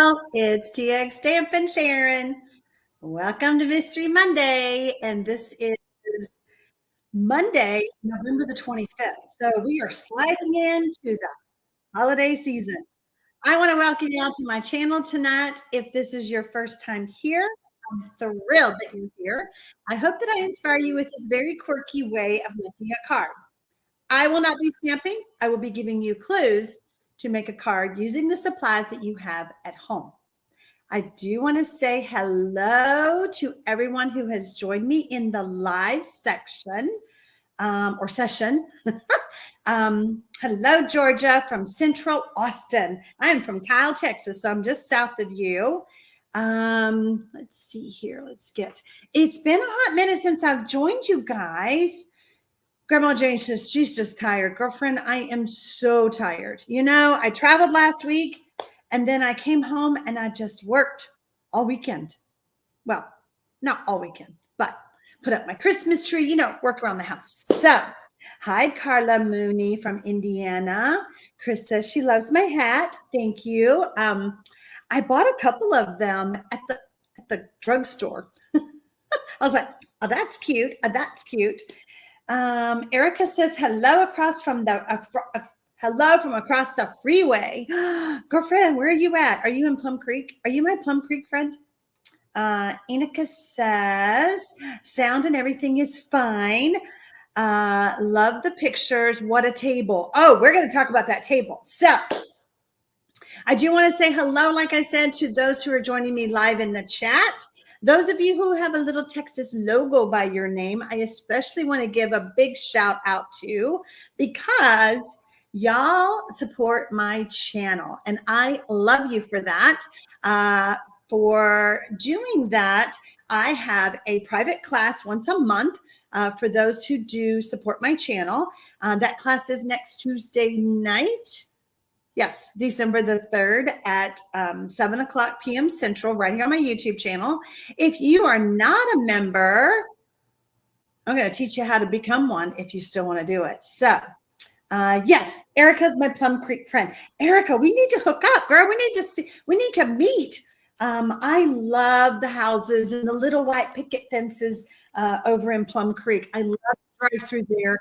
y'all. It's TX Stamp and Sharon. Welcome to Mystery Monday. And this is Monday, November the 25th. So we are sliding into the holiday season. I want to welcome you all to my channel tonight. If this is your first time here, I'm thrilled that you're here. I hope that I inspire you with this very quirky way of making a card. I will not be stamping. I will be giving you clues to make a card using the supplies that you have at home. I do want to say hello to everyone who has joined me in the live section or session. Hello, Georgia from Central Austin. I'm from Kyle, Texas, so I'm just south of you. Let's see here. It's been a hot minute since I've joined you guys. Grandma Jane says she's just tired. Girlfriend, I am so tired. You know, I traveled last week and then I came home and I just worked all weekend. Well, not all weekend, but put up my Christmas tree, you know, work around the house. So, hi, Carla Mooney from Indiana. Chris says she loves my hat. Thank you. I bought a couple of them at the drugstore. I was like, oh, that's cute. That's cute. Erica says hello across from hello from across the freeway. Girlfriend, where are you at? Are you in Plum Creek? Are you my Plum Creek friend? Enika says sound and everything is fine. Love the pictures. What a table. Oh, we're going to talk about that table. So I do want to say hello, like I said, to those who are joining me live in the chat. Those of you who have a little Texas logo by your name, I especially want to give a big shout out to because y'all support my channel and I love you for that. For doing that, I have a private class once a month for those who do support my channel. That class is next Tuesday night. Yes, December the 3rd at 7 o'clock p.m. Central, right here on my YouTube channel. If you are not a member, I'm going to teach you how to become one if you still want to do it. So, yes, Erica's my Plum Creek friend. Erica, we need to hook up, girl. We need to meet. I love the houses and the little white picket fences over in Plum Creek. I love to drive through there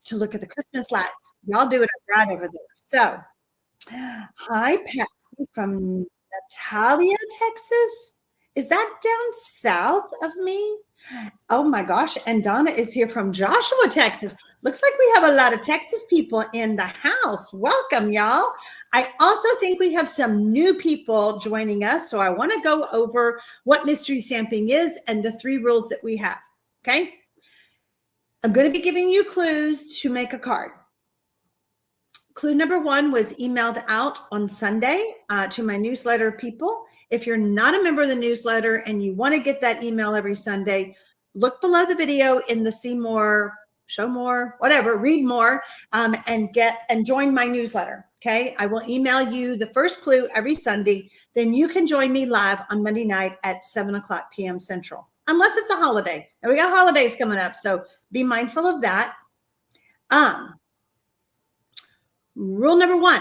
to look at the Christmas lights. Y'all do it right over there. So, hi, Patsy from Natalia, Texas. Is that down south of me? Oh my gosh. And Donna is here from Joshua, Texas. Looks like we have a lot of Texas people in the house. Welcome, y'all. I also think we have some new people joining us. So I want to go over what mystery stamping is and the 3 rules that we have. Okay. I'm going to be giving you clues to make a card. Clue number 1 was emailed out on Sunday to my newsletter people. If you're not a member of the newsletter and you want to get that email every Sunday, look below the video in the see more, show more, whatever, read more, and join my newsletter. Okay. I will email you the first clue every Sunday. Then you can join me live on Monday night at 7 o'clock p.m. Central, unless it's a holiday. And we got holidays coming up. So be mindful of that. Rule number 1,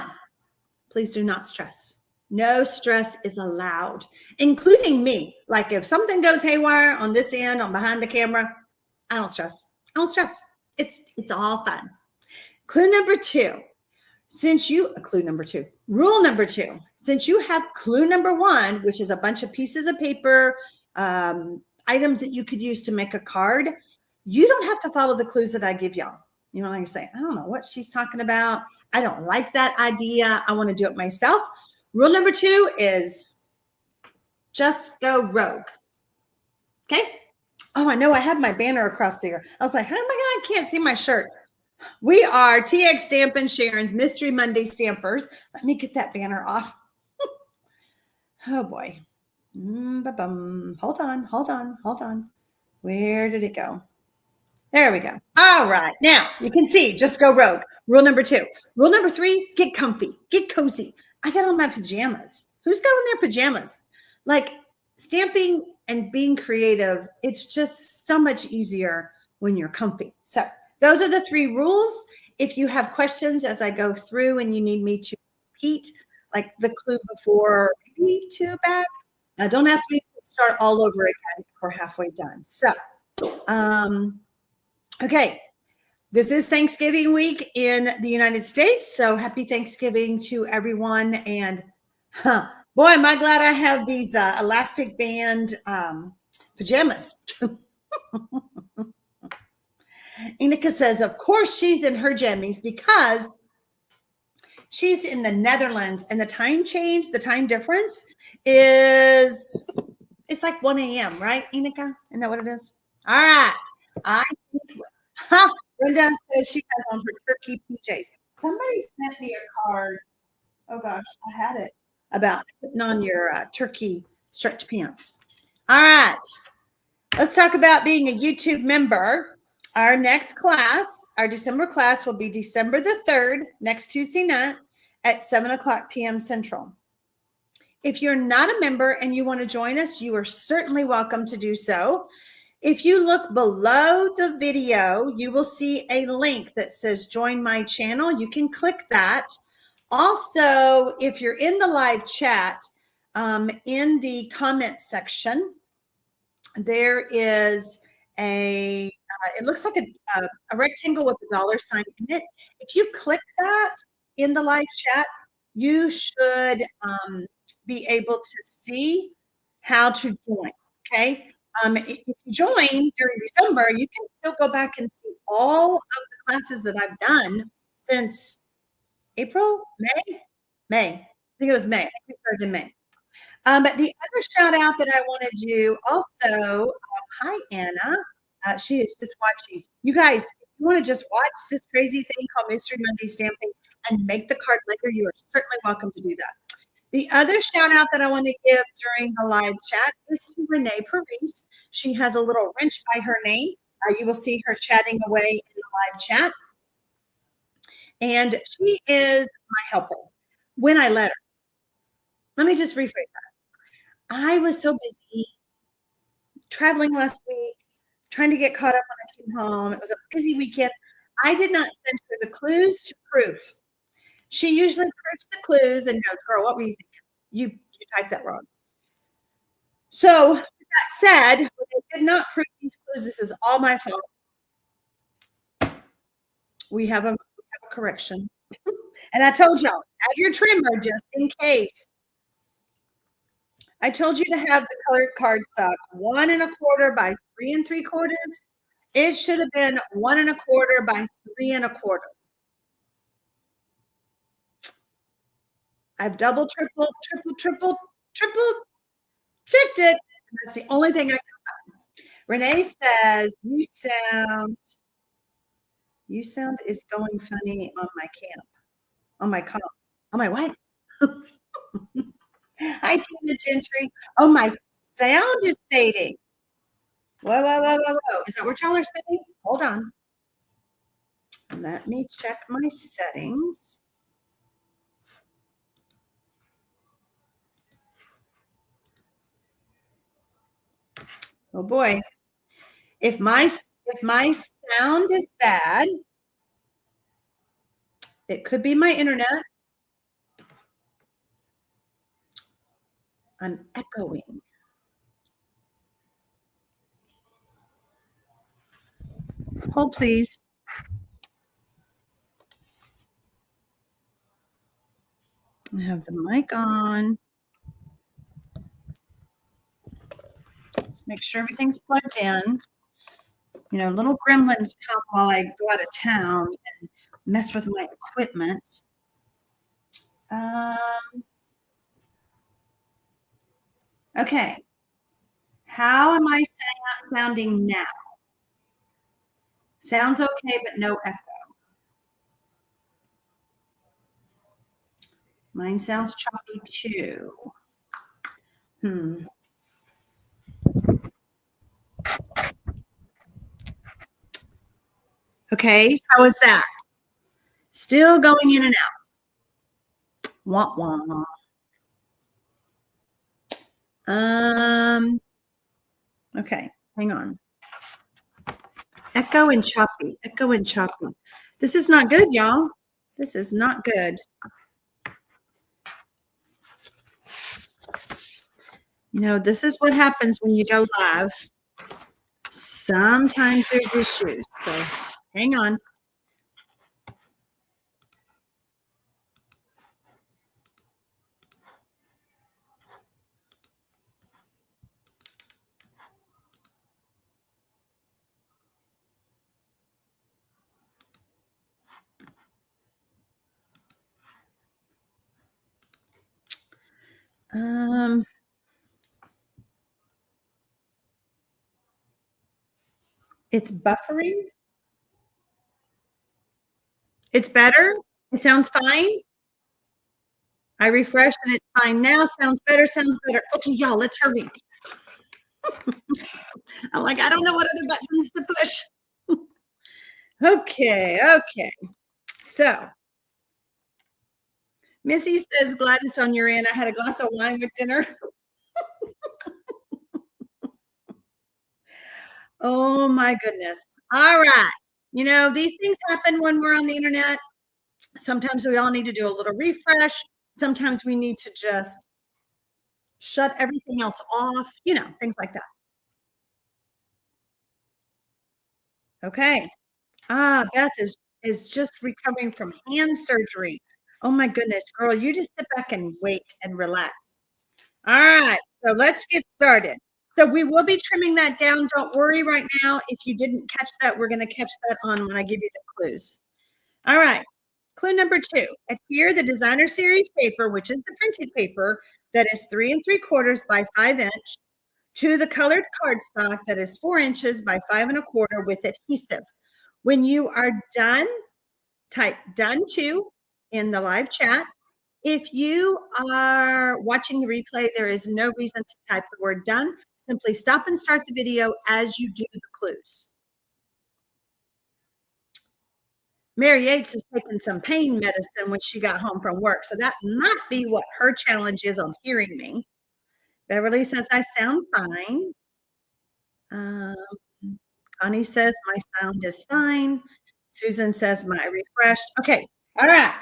please do not stress. No stress is allowed, including me. Like if something goes haywire on this end, on behind the camera, I don't stress. I don't stress. It's all fun. Rule number 2, since you have clue number 1, which is a bunch of pieces of paper, items that you could use to make a card, you don't have to follow the clues that I give y'all. You know, like I say, I don't know what she's talking about. I don't like that idea. I want to do it myself. Rule number 2 is just go rogue. Okay. Oh, I know I have my banner across there. I was like, oh my God, I can't see my shirt. We are TX Stamp and Sharon's Mystery Monday Stampers. Let me get that banner off. Oh boy. Hold on. Where did it go? There we go. All right. Now you can see, just go rogue. Rule number 2. Rule number 3, get comfy, get cozy. I got on my pajamas. Who's got on their pajamas? Like stamping and being creative, it's just so much easier when you're comfy. So those are the 3 rules. If you have questions as I go through and you need me to repeat, like the clue before, be too bad. Don't ask me to start all over again. We're halfway done. So, okay. This is Thanksgiving week in the United States. So happy Thanksgiving to everyone. And boy, am I glad I have these elastic band pajamas. Inika says, of course she's in her jammies because she's in the Netherlands and the time change, the time difference is, it's like 1 a.m., right, Inika? Isn't that what it is? All right. I think, Brenda says she has on her turkey PJs. Somebody sent me a card. Oh gosh, I had it about putting on your turkey stretch pants. All right. Let's talk about being a YouTube member. Our next class, our December class will be December the 3rd, next Tuesday night at 7:00 p.m. Central. If you're not a member and you want to join us, you are certainly welcome to do so. If you look below the video, you will see a link that says join my channel. You can click that. Also, if you're in the live chat, in the comments section, there is a, it looks like a rectangle with a $sign in it. If you click that in the live chat, you should be able to see how to join, okay? If you join during December, you can still go back and see all of the classes that I've done since April, May. I think it was May. I think we started in May. But the other shout out that I want to do also, hi, Anna. She is just watching. You guys, if you want to just watch this crazy thing called Mystery Monday Stamping and make the card later, you are certainly welcome to do that. The other shout out that I want to give during the live chat is to Renee Paris. She has a little wrench by her name. You will see her chatting away in the live chat. And she is my helper when I let her. Let me just rephrase that. I was so busy traveling last week, trying to get caught up when I came home. It was a busy weekend. I did not send her the clues to proof. She usually proofs the clues and goes, girl, what were you thinking? You typed that wrong. So with that said, when I did not proof these clues, this is all my fault. We have a correction. And I told y'all, have your trimmer just in case. I told you to have the colored cardstock 1 1/4 by 3 3/4. It should have been 1 1/4 by 3 1/4. I've double, triple checked it. That's the only thing I can find. Renee says, you sound is going funny on my camp. On my comp. On my what? Hi, Tina Gentry. Oh, my sound is fading. Whoa. Is that what y'all are saying? Hold on. Let me check my settings. Oh boy. If my sound is bad, it could be my internet. I'm echoing. Hold, please. I have the mic on. Let's make sure everything's plugged in. You know, little gremlins come while I go out of town and mess with my equipment. Okay. How am I sounding now? Sounds okay, but no echo. Mine sounds choppy too. Okay, how is that? Still going in and out. Wah, wah. Okay, hang on. Echo and choppy. This is not good, y'all. This is not good. This is what happens when you go live. Sometimes there's issues. So hang on. It's buffering. It's better. It sounds fine. I refreshed and it's fine now. Sounds better. Sounds better. Okay, y'all, let's hurry. I'm like, I don't know what other buttons to push. Okay. So, Missy says, glad it's on your end. I had a glass of wine with dinner. Oh my goodness. All right. These things happen when we're on the internet. Sometimes we all need to do a little refresh. Sometimes we need to just shut everything else off, things like that. Okay. Beth is just recovering from hand surgery. Oh my goodness, girl, you just sit back and wait and relax. All right, so let's get started. So we will be trimming that down. Don't worry right now. If you didn't catch that, we're going to catch that on when I give you the clues. All right. Clue number 2. Adhere the designer series paper, which is the printed paper that is 3 3/4 by 5 inch, to the colored cardstock that is 4 inches by 5 1/4 with adhesive. When you are done, type done to in the live chat. If you are watching the replay, there is no reason to type the word done. Simply stop and start the video as you do the clues. Mary Yates is taking some pain medicine when she got home from work, so that might be what her challenge is on hearing me. Beverly says, I sound fine. Connie says, my sound is fine. Susan says, my refreshed. Okay, all right.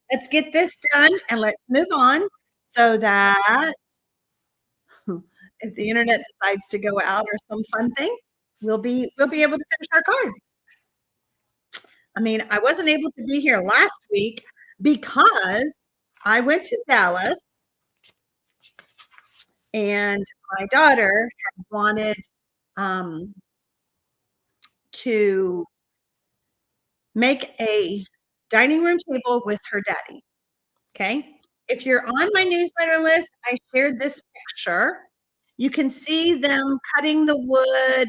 Let's get this done and let's move on so that if the internet decides to go out or some fun thing, we'll be able to finish our card. I mean, I wasn't able to be here last week because I went to Dallas and my daughter had wanted to make a dining room table with her daddy. Okay. If you're on my newsletter list, I shared this picture. You can see them cutting the wood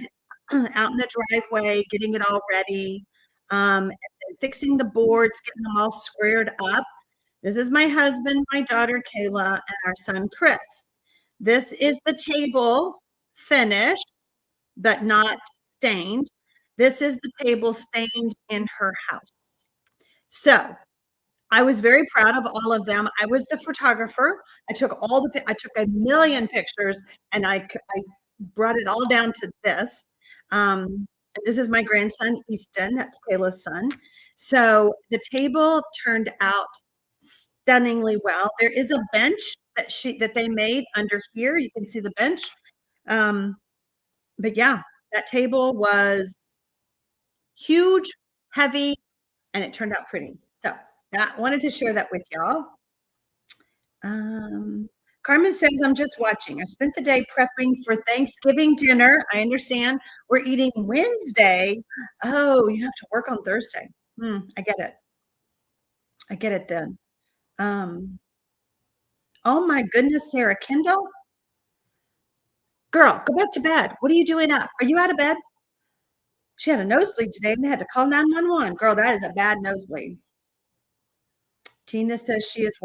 out in the driveway, getting it all ready, and fixing the boards, getting them all squared up. This is my husband, my daughter, Kayla, and our son, Chris. This is the table finished, but not stained. This is the table stained in her house. So I was very proud of all of them. I was the photographer. I took a million pictures and I brought it all down to this. This is my grandson, Easton. That's Kayla's son. So the table turned out stunningly well. There is a bench that they made under here. You can see the bench. But yeah, that table was huge, heavy, and it turned out pretty. So that wanted to share that with y'all. Carmen says, I'm just watching. I spent the day prepping for Thanksgiving dinner. I understand we're eating Wednesday. Oh, you have to work on Thursday. I get it. I get it then. Oh my goodness, Sarah Kendall. Girl, go back to bed. What are you doing up? Are you out of bed? She had a nosebleed today and they had to call 911. Girl, that is a bad nosebleed. Tina says she is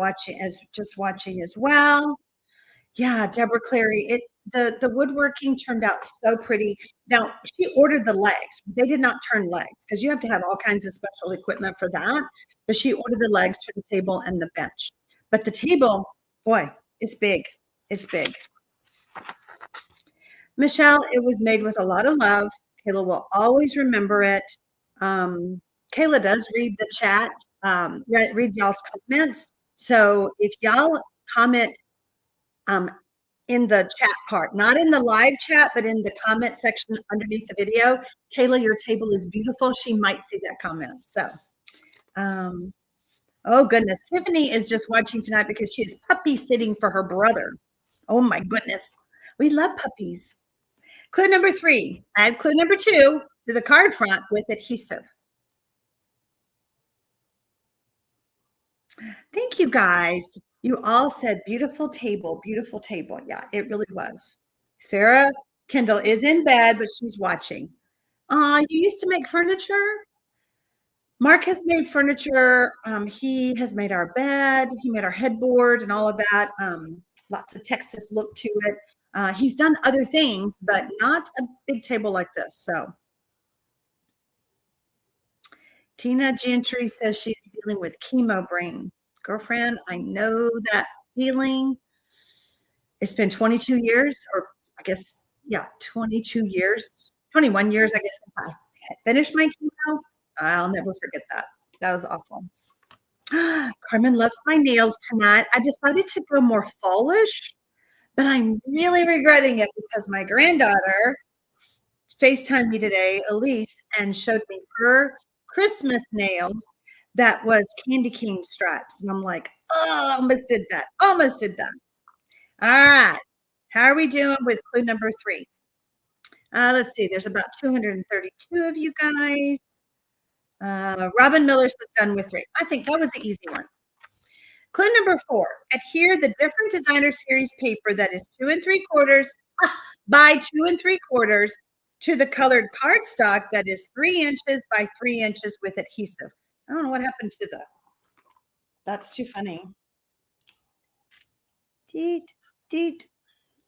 just watching as well. Yeah, Deborah Clary, the woodworking turned out so pretty. Now, she ordered the legs. They did not turn legs because you have to have all kinds of special equipment for that. But she ordered the legs for the table and the bench. But the table, boy, it's big. It's big. Michelle, it was made with a lot of love. Kayla will always remember it. Kayla does read the chat, read y'all's comments. So if y'all comment in the chat part, not in the live chat, but in the comment section underneath the video. Kayla, your table is beautiful. She might see that comment. So, um, oh goodness. Tiffany is just watching tonight because she is puppy sitting for her brother. Oh my goodness. We love puppies. Clue number 3, add clue number 2 to the card front with adhesive. Thank you guys. You all said beautiful table, beautiful table. Yeah, it really was. Sarah Kendall is in bed, but she's watching. You used to make furniture? Mark has made furniture. He has made our bed. He made our headboard and all of that. Lots of Texas look to it. He's done other things, but not a big table like this. So Tina Gentry says she's dealing with chemo brain. Girlfriend, I know that feeling. It's been 22 years, or I guess, yeah, 22 years, 21 years, I guess, since I finished my chemo. I'll never forget that. That was awful. Carmen loves my nails tonight. I decided to go more fallish, but I'm really regretting it because my granddaughter FaceTimed me today, Elise, and showed me her Christmas nails that was candy cane stripes. And I'm like, oh, almost did that. Almost did that. All right. How are we doing with clue number 3? Let's see. There's about 232 of you guys. Robin Miller says done with 3. I think that was the easy one. Clue number 4, adhere the different designer series paper that is 2 3/4 by 2 3/4 to the colored cardstock that is 3 inches by 3 inches with adhesive. I don't know what happened to the, that's too funny. Deet, deet.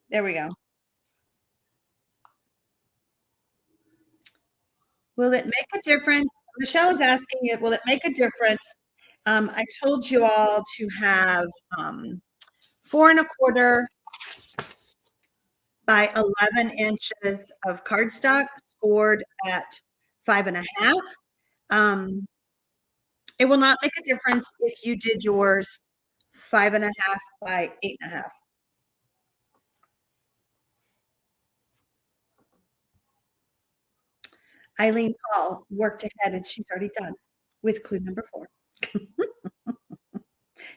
There we go. Will it make a difference? Michelle is asking it, will it make a difference? I told you all to have 4 1/4 by 11 inches of cardstock scored at 5 1/2. It will not make a difference if you did yours 5 1/2 by 8 1/2. Eileen Paul worked ahead and she's already done with clue number 4.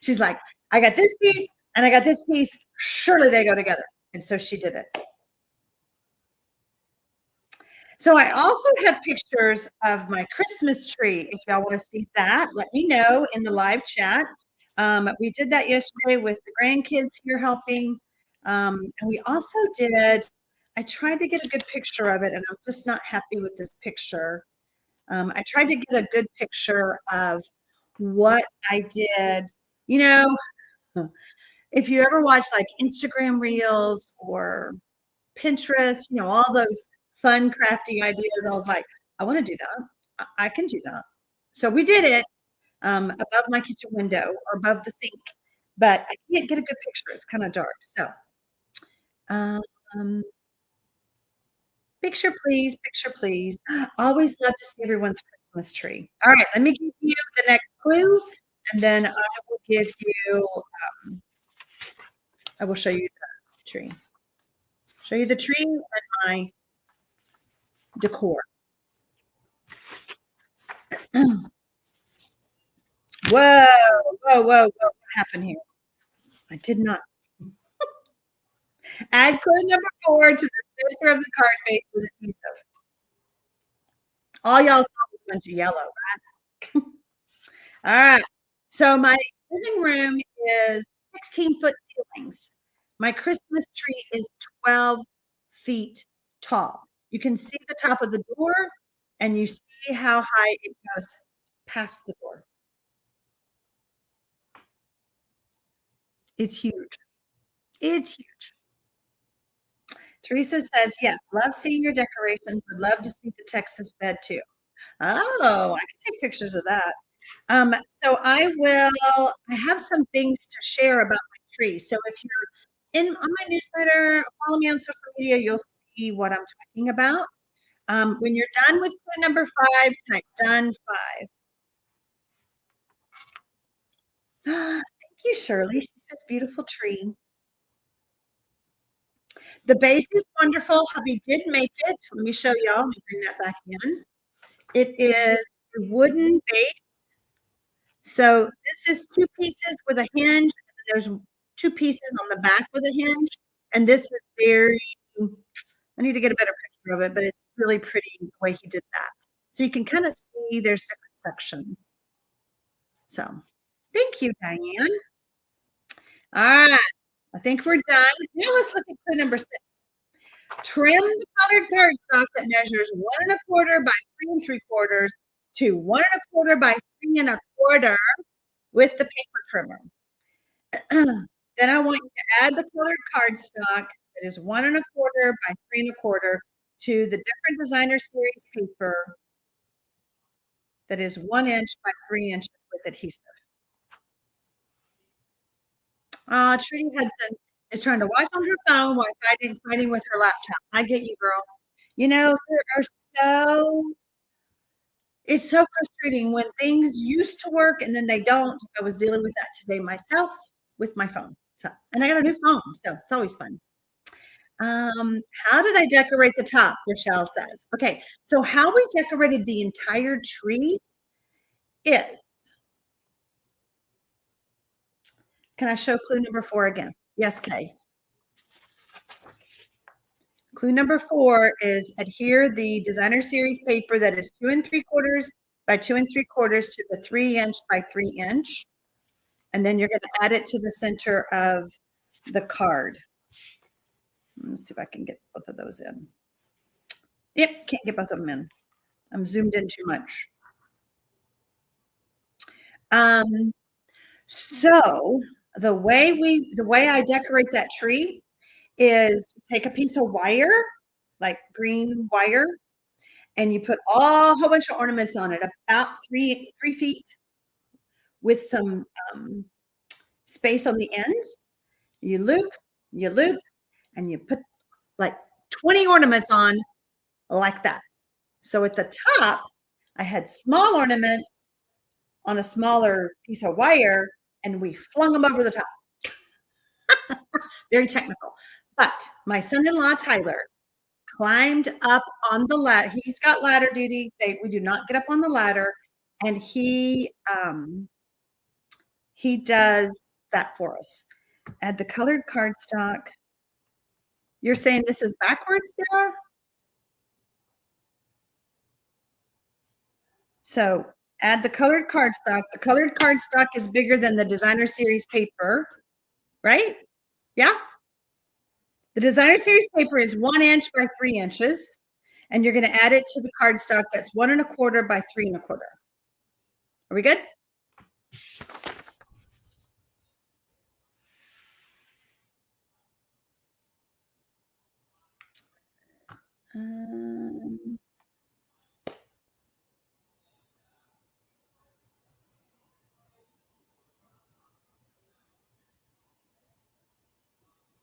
She's like, I got this piece and I got this piece. Surely they go together. And so she did it. So I also have pictures of my Christmas tree. If y'all want to see that, let me know in the live chat. We did that yesterday with the grandkids here helping. And we also did, I tried to get a good picture of it, and I'm just not happy with this picture. I tried to get a good picture of what I did. You know, if you ever watch like Instagram reels or Pinterest, you know, all those fun, crafty ideas, I was like, I want to do that. I can do that. So we did it above my kitchen window or above the sink, but I can't get a good picture. It's kind of dark. So um, picture, please. Picture, please. Always love to see everyone's Christmas tree. All right, let me give you the next clue, and then I will give you, I will show you the tree. Show you the tree and my decor. Whoa, whoa, whoa, whoa. What happened here? I did not. Add clue number 4 to the center of the card base with adhesive. All y'all saw was a bunch of yellow, right? All right. So my living room is 16-foot ceilings. My Christmas tree is 12 feet tall. You can see the top of the door and you see how high it goes past the door. It's huge. It's huge. Teresa says, yes, love seeing your decorations. Would love to see the Texas bed too. Oh, I can take pictures of that. So I have some things to share about my tree. So if you're on my newsletter, follow me on social media, you'll see what I'm talking about. When you're done with clue number 5, type done 5. Thank you, Shirley. She says beautiful tree. The base is wonderful. Hubby did make it. Let me show y'all. Let me bring that back in. It is a wooden base. So this is 2 pieces with a hinge. There's 2 pieces on the back with a hinge. And this is very, I need to get a better picture of it, but it's really pretty the way he did that. So you can kind of see there's different sections. So thank you, Diane. All right. I think we're done. Now let's look at clue number 6. Trim the colored cardstock that measures 1 1/4 by 3 3/4 to 1 1/4 by 3 1/4 with the paper trimmer. Then I want you to add the colored cardstock that is 1 1/4 by 3 1/4 to the different designer series paper that is 1 inch by 3 inches with adhesive. Trudy Hudson is trying to watch on her phone while fighting with her laptop. I get you, girl. You know, it's so frustrating when things used to work and then they don't. I was dealing with that today myself with my phone. So, and I got a new phone, so it's always fun. How did I decorate the top? Rochelle says. Okay, so how we decorated the entire tree is. Can I show clue number 4 again? Yes, Kay. Clue number 4 is adhere the designer series paper that is 2 3/4 by 2 3/4 to the 3 inch by 3 inch. And then you're going to add it to the center of the card. Let me see if I can get both of those in. Yep, can't get both of them in. I'm zoomed in too much. So the way I decorate that tree is take a piece of wire, like green wire, and you put a whole bunch of ornaments on it, about 3 feet, with some space on the ends. You loop, and you put like 20 ornaments on like that. So at the top, I had small ornaments on a smaller piece of wire, and we flung them over the top. Very technical. But my son-in-law, Tyler, climbed up on the ladder. He's got ladder duty. We do not get up on the ladder. And he does that for us. Add the colored cardstock. You're saying this is backwards, Sarah? So add the colored cardstock. The colored cardstock is bigger than the designer series paper, right? Yeah. The designer series paper is 1 inch by 3 inches, and you're going to add it to the cardstock that's 1 1/4 by 3 1/4. Are we good?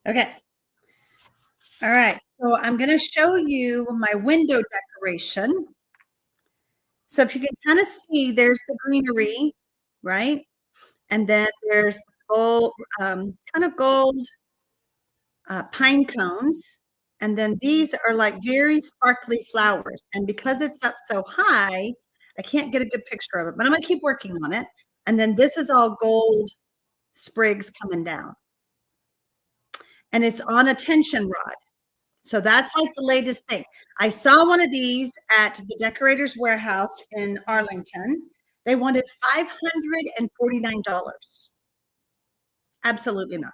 Okay. All right. So I'm going to show you my window decoration. So if you can kind of see, there's the greenery, right? And then there's gold, kind of gold pine cones. And then these are like very sparkly flowers. And because it's up so high, I can't get a good picture of it, but I'm going to keep working on it. And then this is all gold sprigs coming down. And it's on a tension rod. So that's like the latest thing. I saw one of these at the Decorators Warehouse in Arlington. They wanted $549. Absolutely not.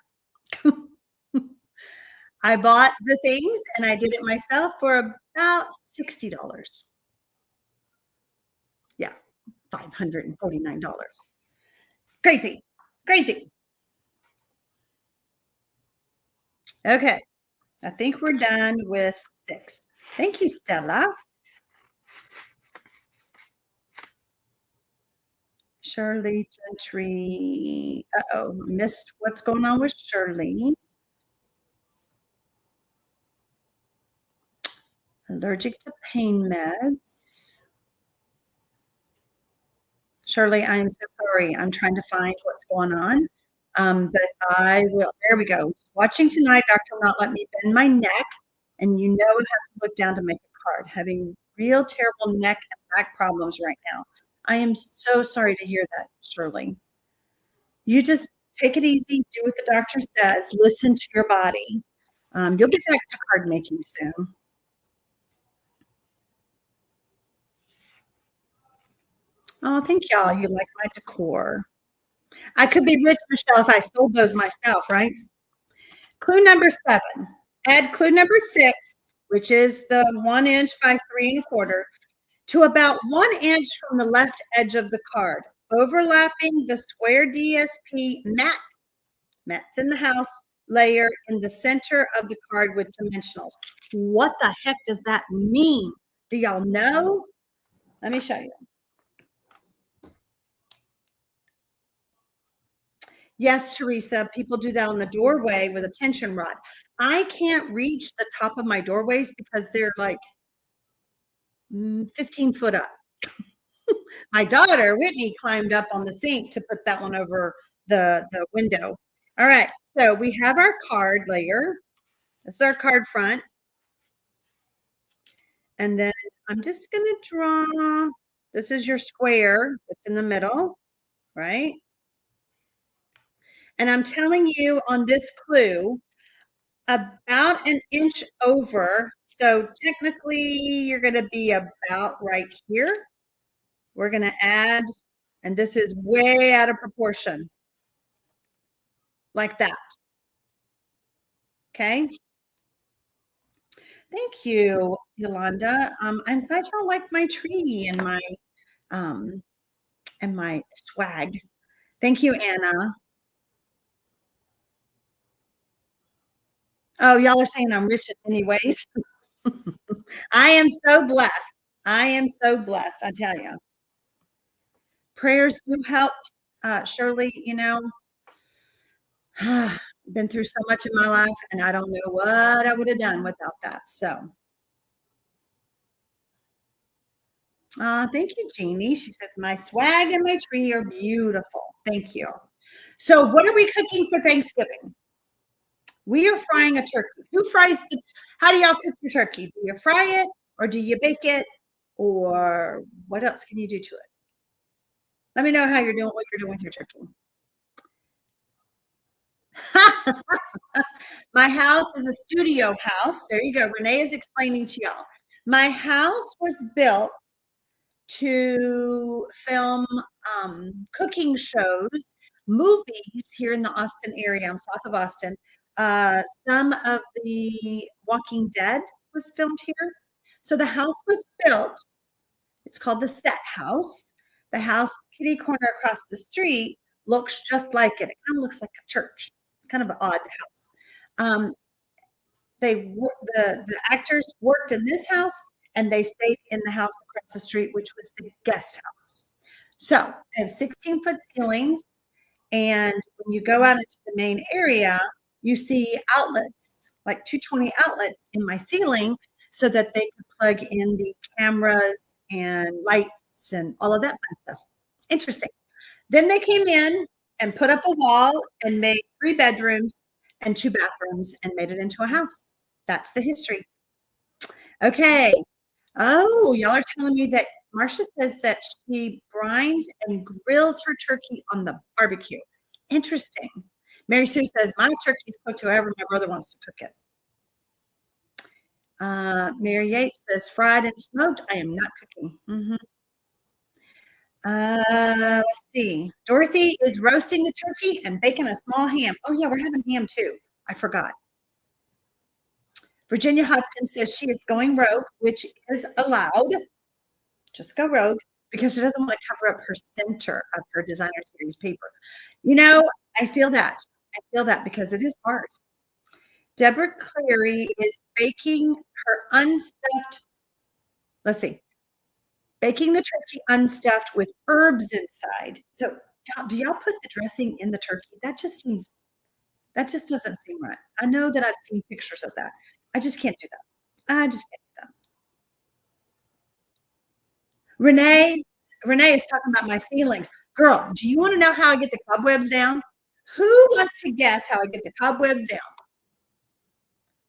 I bought the things and I did it myself for about $60. Yeah, $549. Crazy, crazy. Okay, I think we're done with 6. Thank you, Stella. Shirley Gentry. Uh-oh, missed what's going on with Shirley. Allergic to pain meds. Shirley, I'm so sorry. I'm trying to find what's going on. But I will. There we go. Watching tonight, doctor will not let me bend my neck, and you know I have to look down to make a card. Having real terrible neck and back problems right now. I am so sorry to hear that, Shirley. You just take it easy, do what the doctor says, listen to your body. You'll get back to card making soon. Oh, thank y'all. You like my decor. I could be rich, Michelle, if I sold those myself, right? Clue number 7. Add clue number 6, which is the 1 inch by 3 1/4, to about 1 inch from the left edge of the card, overlapping the square DSP Matt's in the house layer in the center of the card with dimensionals. What the heck does that mean? Do y'all know? Let me show you. Yes, Teresa, people do that on the doorway with a tension rod. I can't reach the top of my doorways because they're like 15 foot up. My daughter, Whitney, climbed up on the sink to put that one over the window. All right, so we have our card layer. This is our card front. And then I'm just going to draw, this is your square that's in the middle, right? And I'm telling you on this clue, about an inch over. So technically you're going to be about right here. We're going to add, and this is way out of proportion, like that. Okay. Thank you, Yolanda. I'm glad y'all like my tree and my swag. Thank you, Anna. Oh, y'all are saying I'm rich in many ways. I am so blessed. I am so blessed, I tell you. Prayers do help, Shirley, you know. Been through so much in my life, and I don't know what I would have done without that. So, thank you, Jeannie. She says, my swag and my tree are beautiful. Thank you. So, what are we cooking for Thanksgiving? We are frying a turkey. Who fries the, how do y'all cook your turkey? Do you fry it or do you bake it? Or what else can you do to it? Let me know how you're doing, what you're doing with your turkey. My house is a studio house. There you go. Renee is explaining to y'all. My house was built to film cooking shows, movies here in the Austin area. I'm south of Austin. Some of the Walking Dead was filmed here. So the house was built. It's called the set house. The house kitty corner across the street looks just like it. It kind of looks like a church. Kind of an odd house. The actors worked in this house and they stayed in the house across the street, which was the guest house. So I have 16-foot ceilings, and when you go out into the main area, you see outlets, like 220 outlets in my ceiling, so that they could plug in the cameras and lights and all of that fun stuff. Interesting. Then they came in and put up a wall and made 3 bedrooms and 2 bathrooms and made it into a house. That's the history. Okay. Oh, y'all are telling me that Marcia says that she brines and grills her turkey on the barbecue. Interesting. Mary Sue says, my turkey's cooked however my brother wants to cook it. Mary Yates says, fried and smoked. I am not cooking. Let's see. Dorothy is roasting the turkey and baking a small ham. Oh, yeah, we're having ham too. I forgot. Virginia Hodgkins says she is going rogue, which is allowed. Just go rogue because she doesn't want to cover up her center of her designer series paper. You know, I feel that. I feel that because it is hard. Deborah Cleary is baking her unstuffed, let's see, baking the turkey unstuffed with herbs inside. So do y'all put the dressing in the turkey? That just doesn't seem right. I know that I've seen pictures of that. I just can't do that. I just can't do that. Renee is talking about my ceilings. Girl, do you want to know how I get the cobwebs down? Who wants to guess how I get the cobwebs down?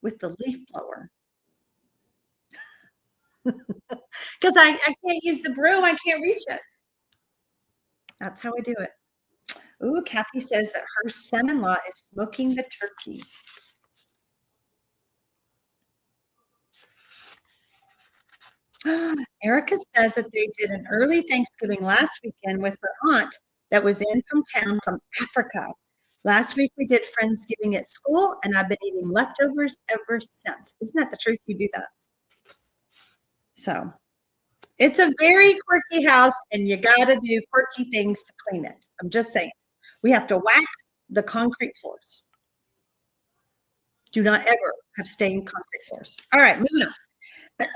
with the leaf blower. Because I can't use the broom. I can't reach it. That's how I do it. Ooh, Kathy says that her son-in-law is smoking the turkeys. Erica says that they did an early Thanksgiving last weekend with her aunt that was in from town from Africa. Last week we did Friendsgiving at school, and I've been eating leftovers ever since. Isn't that the truth? You do that. So it's a very quirky house, and you got to do quirky things to clean it. I'm just saying. We have to wax the concrete floors. Do not ever have stained concrete floors. All right, moving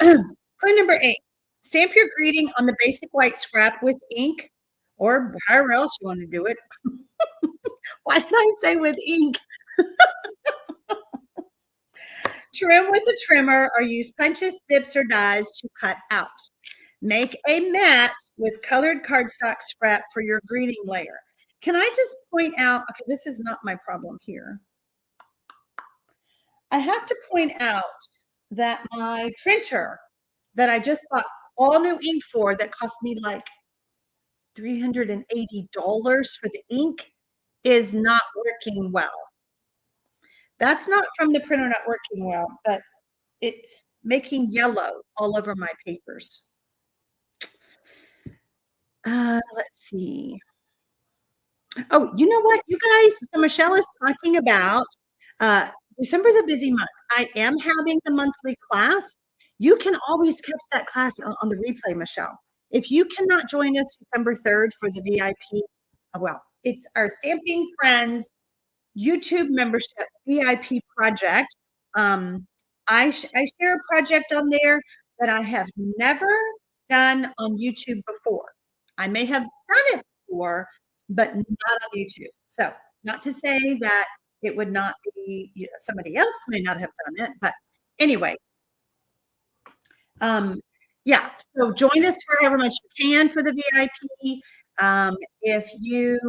on. Clue number 8. Stamp your greeting on the basic white scrap with ink or however else you want to do it. Why did I say with ink? Trim with a trimmer or use punches, dips, or dies to cut out. Make a mat with colored cardstock scrap for your greeting layer. Can I just point out, okay, this is not my problem here. I have to point out that my printer that I just bought all new ink for that cost me like $380 for the ink is not working well. That's not from the printer not working well, but it's making yellow all over my papers. Let's see. Oh, you know what, you guys? So Michelle is talking about December's a busy month. I am having the monthly class. You can always catch that class on the replay, Michelle. If you cannot join us December 3rd for the VIP, well, it's our Stamping Friends YouTube membership VIP project. I share a project on there that I have never done on YouTube before. I may have done it before, but not on YouTube. So not to say that it would not be, somebody else may not have done it, but anyway. Yeah, so join us for however much you can for the VIP. If you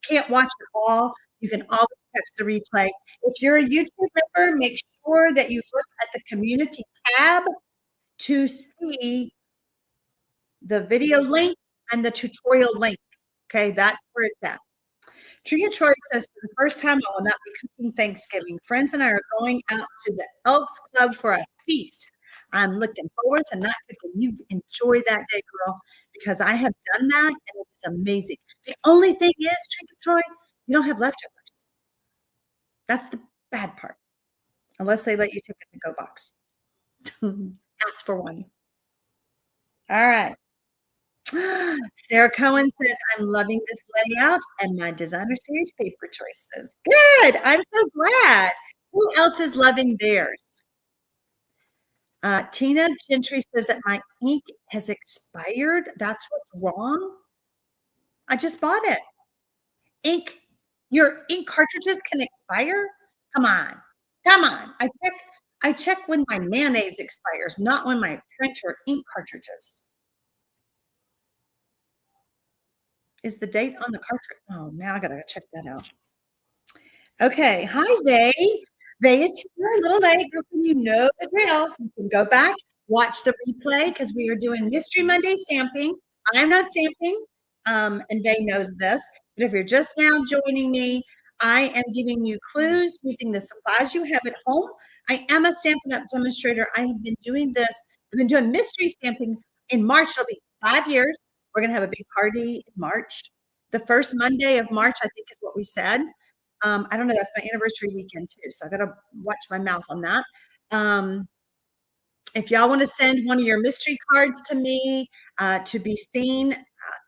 can't watch it all, you can always catch the replay. If you're a YouTube member, make sure that you look at the community tab to see the video link and the tutorial link. Okay, that's where it's at. Tria Troy says, for the first time, I will not be cooking Thanksgiving. Friends and I are going out to the Elks Club for a feast. I'm looking forward to not cooking. You enjoy that day, girl, because I have done that, and it's amazing. The only thing is, Tria Troy, you don't have leftovers. That's the bad part, unless they let you take a to-go box. Ask for one. All right. Sarah Cohen says, I'm loving this layout and my designer series paper choices. Good. I'm so glad. Who else is loving theirs? Tina Gentry says that my ink has expired. That's what's wrong. I just bought it. Your ink cartridges can expire? Come on. Come on. I check when my mayonnaise expires, not when my printer ink cartridges. Is the date on the cartridge? Oh, now I gotta check that out. Okay. Hi, Vay. Vay is here a little late. You know the drill. You can go back, watch the replay because we are doing Mystery Monday stamping. I'm not stamping, and Vay knows this. But if you're just now joining me, I am giving you clues using the supplies you have at home. I am a Stampin' Up! Demonstrator. I have been doing this. I've been doing mystery stamping in March. It'll be 5 years. We're going to have a big party in March. The first Monday of March, I think, is what we said. I don't know. That's my anniversary weekend, too. So I got to watch my mouth on that. If y'all want to send one of your mystery cards to me to be seen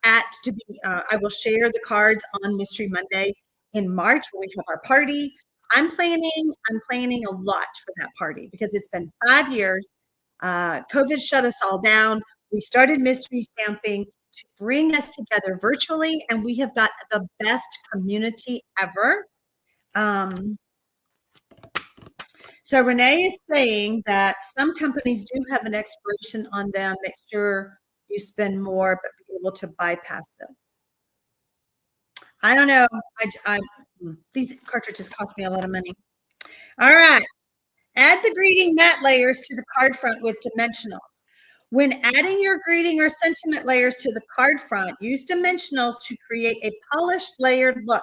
I will share the cards on Mystery Monday in March when we have our party. I'm planning a lot for that party because it's been 5 years. COVID shut us all down. We started mystery stamping to bring us together virtually, and we have got the best community ever. So Renee is saying that some companies do have an expiration on them. Make sure you spend more, but be able to bypass them. I don't know. These cartridges cost me a lot of money. All right. Add the greeting mat layers to the card front with dimensionals. When adding your greeting or sentiment layers to the card front, use dimensionals to create a polished layered look.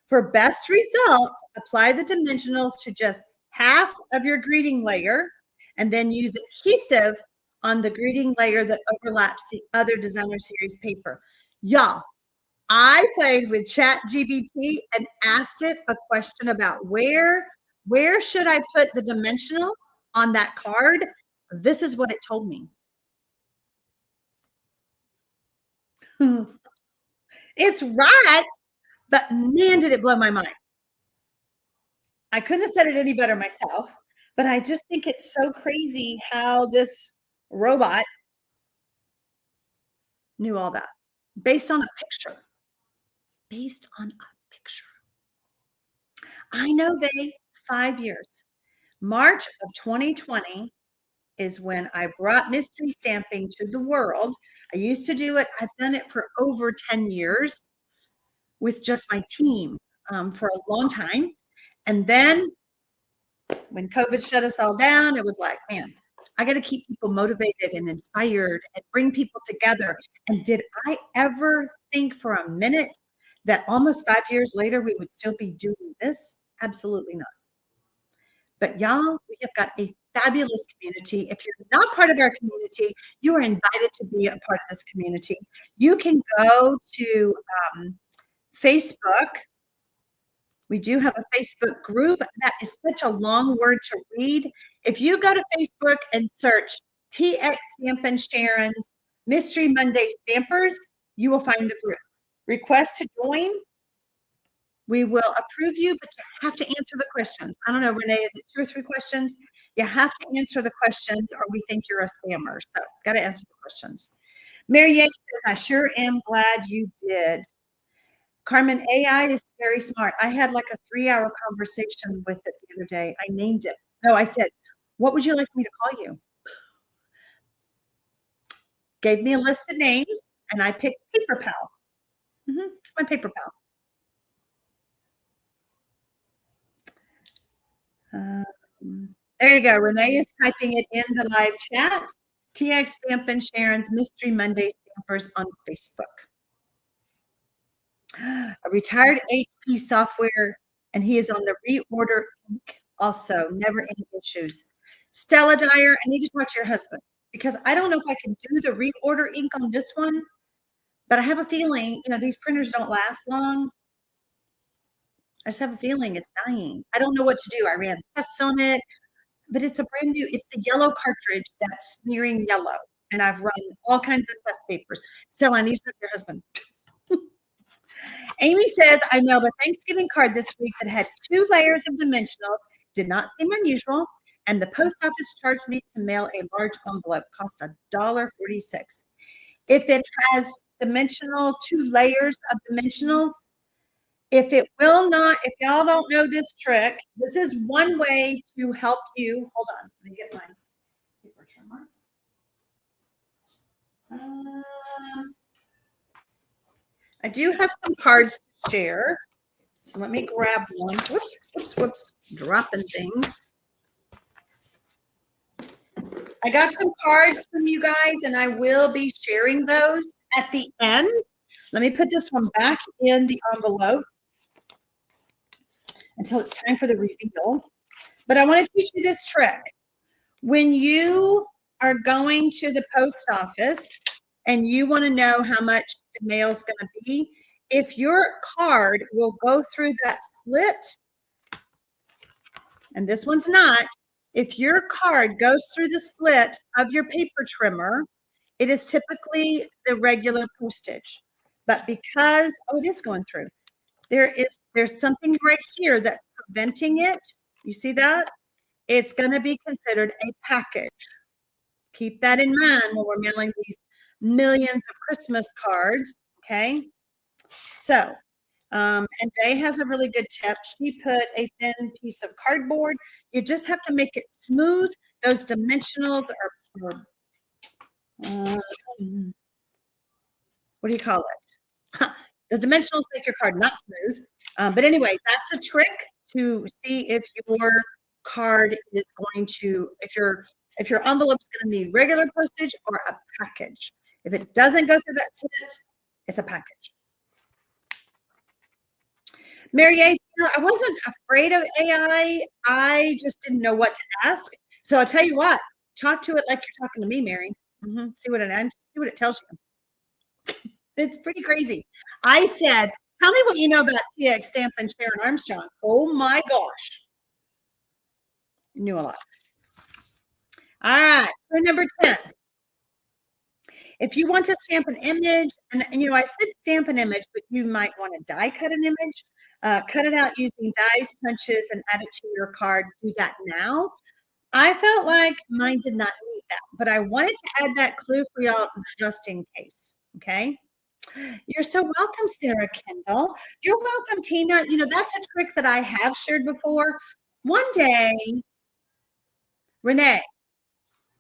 For best results, apply the dimensionals to just half of your greeting layer and then use adhesive on the greeting layer that overlaps the other designer series paper. Y'all, I played with ChatGPT and asked it a question about where should I put the dimensionals on that card? This is what it told me. It's right, but man, did it blow my mind. I couldn't have said it any better myself, but I just think it's so crazy how this robot knew all that based on a picture. Based on a picture. I know they 5 years. March of 2020 is when I brought mystery stamping to the world. I used to do it. I've done it for over 10 years with just my team for a long time. And then when COVID shut us all down, it was like, man, I got to keep people motivated and inspired and bring people together. And did I ever think for a minute that almost 5 years later we would still be doing this? Absolutely not. But y'all, we have got a fabulous community. If you're not part of our community, you are invited to be a part of this community. You can go to Facebook. We do have a Facebook group. That is such a long word to read. If you go to Facebook and search TX Stampin' Sharon's Mystery Monday Stampers, you will find the group. Request to join. We will approve you, but you have to answer the questions. I don't know, Renee, is it 2 or 3 questions? You have to answer the questions or we think you're a scammer. So got to answer the questions. Mary Yates says, I sure am glad you did. Carmen, AI is very smart. I had like a 3-hour conversation with it the other day. I named it. No, I said, what would you like me to call you? Gave me a list of names and I picked Paper Pal. It's my Paper Pal. There you go. Renee is typing it in the live chat. TX Stampin' Sharon's Mystery Monday Stampers on Facebook. A retired HP software, and he is on the reorder ink also. Never any issues. Stella Dyer, I need to talk to your husband because I don't know if I can do the reorder ink on this one, but I have a feeling, these printers don't last long. I just have a feeling it's dying. I don't know what to do. I ran tests on it, but it's a brand new, it's the yellow cartridge that's smearing yellow. And I've run all kinds of test papers. Stella, I need to talk to your husband. Amy says, I mailed a Thanksgiving card this week that had 2 layers of dimensionals. Did not seem unusual. And the post office charged me to mail a large envelope. Cost $1.46. If it has dimensional 2 layers of dimensionals, if it will not, if y'all don't know this trick, this is one way to help you. Hold on, let me get my paper trimmer. I do have some cards to share. So let me grab one. Whoops, dropping things. I got some cards from you guys, and I will be sharing those at the end. Let me put this one back in the envelope until it's time for the reveal. But I want to teach you this trick. When you are going to the post office and you want to know how much the mail is going to be, if your card will go through that slit, and this one's not, if your card goes through the slit of your paper trimmer, it is typically the regular postage. But because, it is going through. There's something right here that's preventing it. You see that? It's going to be considered a package. Keep that in mind when we're mailing these millions of Christmas cards, okay? So, and Day has a really good tip. She put a thin piece of cardboard. You just have to make it smooth. Those dimensionals are what do you call it? The dimensionals make your card not smooth. But anyway, that's a trick to see if your card is going to, if your envelope's going to need regular postage or a package. If it doesn't go through that slit, it's a package. Mary A, I wasn't afraid of AI. I just didn't know what to ask. So I'll tell you what, talk to it like you're talking to me, Mary. See what it tells you. It's pretty crazy. I said, tell me what you know about TX Stamp and Sharon Armstrong. Oh my gosh. Knew a lot. All right, number 10. If you want to stamp an image, and I said stamp an image, but you might want to die cut an image. Cut it out using dies, punches, and add it to your card. Do that now. I felt like mine did not need that, but I wanted to add that clue for y'all just in case. Okay. You're so welcome, Sarah Kendall. You're welcome, Tina. That's a trick that I have shared before. One day, Renee's